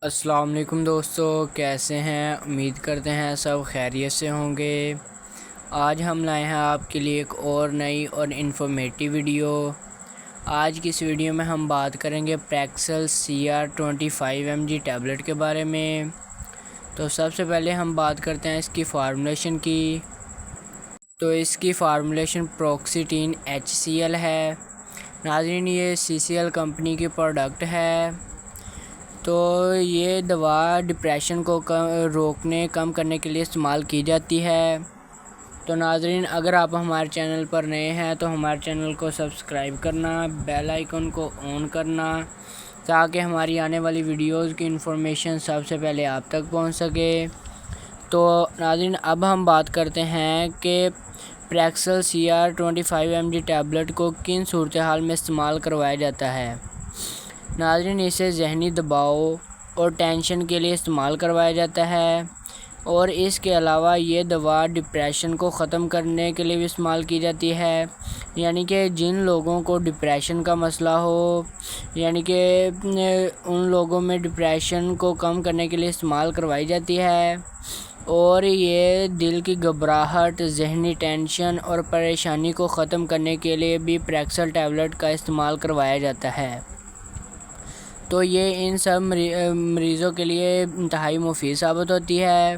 السلام علیکم دوستو، کیسے ہیں؟ امید کرتے ہیں سب خیریت سے ہوں گے۔ آج ہم لائے ہیں آپ کے لیے ایک اور نئی اور انفارمیٹیو ویڈیو۔ آج کی اس ویڈیو میں ہم بات کریں گے پریکسل CR25mg ٹیبلٹ کے بارے میں۔ تو سب سے پہلے ہم بات کرتے ہیں اس کی فارمولیشن کی۔ تو اس کی فارمولیشن پروکسیٹین HCl ہے۔ ناظرین، یہ CCL کمپنی کی پروڈکٹ ہے۔ تو یہ دوا ڈپریشن کو کم کرنے کے لیے استعمال کی جاتی ہے۔ تو ناظرین، اگر آپ ہمارے چینل پر نئے ہیں تو ہمارے چینل کو سبسکرائب کرنا، بیل آئیکن کو آن کرنا تاکہ ہماری آنے والی ویڈیوز کی انفارمیشن سب سے پہلے آپ تک پہنچ سکے۔ تو ناظرین، اب ہم بات کرتے ہیں کہ پریکسل CR25mg ٹیبلٹ کو کن صورتحال میں استعمال کروایا جاتا ہے۔ ناظرین، اسے ذہنی دباؤ اور ٹینشن کے لیے استعمال کروایا جاتا ہے، اور اس کے علاوہ یہ دوا ڈپریشن کو ختم کرنے کے لیے بھی استعمال کی جاتی ہے۔ یعنی کہ جن لوگوں کو ڈپریشن کا مسئلہ ہو، یعنی کہ ان لوگوں میں ڈپریشن کو کم کرنے کے لیے استعمال کروائی جاتی ہے، اور یہ دل کی گھبراہٹ، ذہنی ٹینشن اور پریشانی کو ختم کرنے کے لیے بھی پریکسل ٹیبلٹ کا استعمال کروایا جاتا ہے۔ تو یہ ان سب مریضوں کے لیے انتہائی مفید ثابت ہوتی ہے۔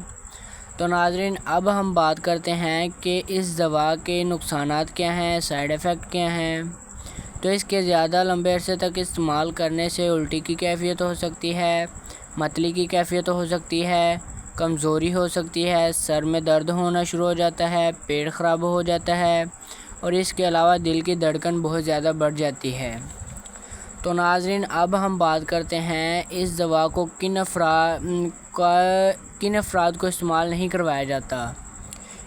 تو ناظرین، اب ہم بات کرتے ہیں کہ اس دوا کے نقصانات کیا ہیں، سائیڈ ایفیکٹ کیا ہیں۔ تو اس کے زیادہ لمبے عرصے تک استعمال کرنے سے الٹی کی کیفیت ہو سکتی ہے، متلی کی کیفیت ہو سکتی ہے، کمزوری ہو سکتی ہے، سر میں درد ہونا شروع ہو جاتا ہے، پیٹ خراب ہو جاتا ہے، اور اس کے علاوہ دل کی دھڑکن بہت زیادہ بڑھ جاتی ہے۔ تو ناظرین، اب ہم بات کرتے ہیں اس دوا کو کن افراد کو استعمال نہیں کروایا جاتا۔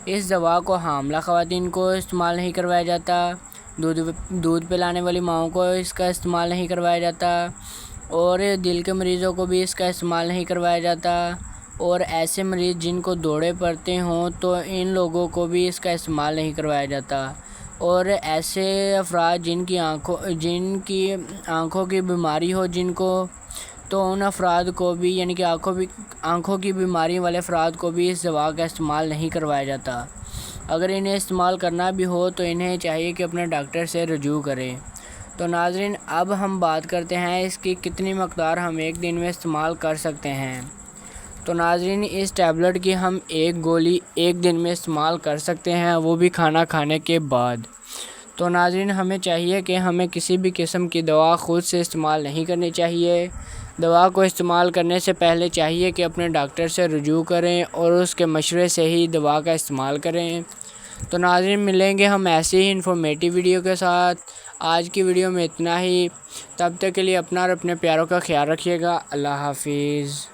اس دوا کو حاملہ خواتین کو استعمال نہیں کروایا جاتا، دودھ پلانے والی ماؤں کو اس کا استعمال نہیں کروایا جاتا، اور دل کے مریضوں کو بھی اس کا استعمال نہیں کروایا جاتا، اور ایسے مریض جن کو دوڑے پڑتے ہوں تو ان لوگوں کو بھی اس کا استعمال نہیں کروایا جاتا، اور ایسے افراد جن کی آنکھوں کی بیماری ہو تو ان افراد کو بھی، یعنی کہ آنکھوں کی بیماری والے افراد کو بھی اس دوا کا استعمال نہیں کروایا جاتا۔ اگر انہیں استعمال کرنا بھی ہو تو انہیں چاہیے کہ اپنے ڈاکٹر سے رجوع کریں۔ تو ناظرین، اب ہم بات کرتے ہیں اس کی کتنی مقدار ہم ایک دن میں استعمال کر سکتے ہیں۔ تو ناظرین، اس ٹیبلٹ کی ہم ایک گولی ایک دن میں استعمال کر سکتے ہیں، وہ بھی کھانا کھانے کے بعد۔ تو ناظرین، ہمیں چاہیے کہ ہمیں کسی بھی قسم کی دوا خود سے استعمال نہیں کرنی چاہیے۔ دوا کو استعمال کرنے سے پہلے چاہیے کہ اپنے ڈاکٹر سے رجوع کریں اور اس کے مشورے سے ہی دوا کا استعمال کریں۔ تو ناظرین، ملیں گے ہم ایسی ہی انفارمیٹیو ویڈیو کے ساتھ۔ آج کی ویڈیو میں اتنا ہی۔ تب تک کے لیے اپنا اور اپنے پیاروں کا خیال رکھیے گا۔ اللہ حافظ۔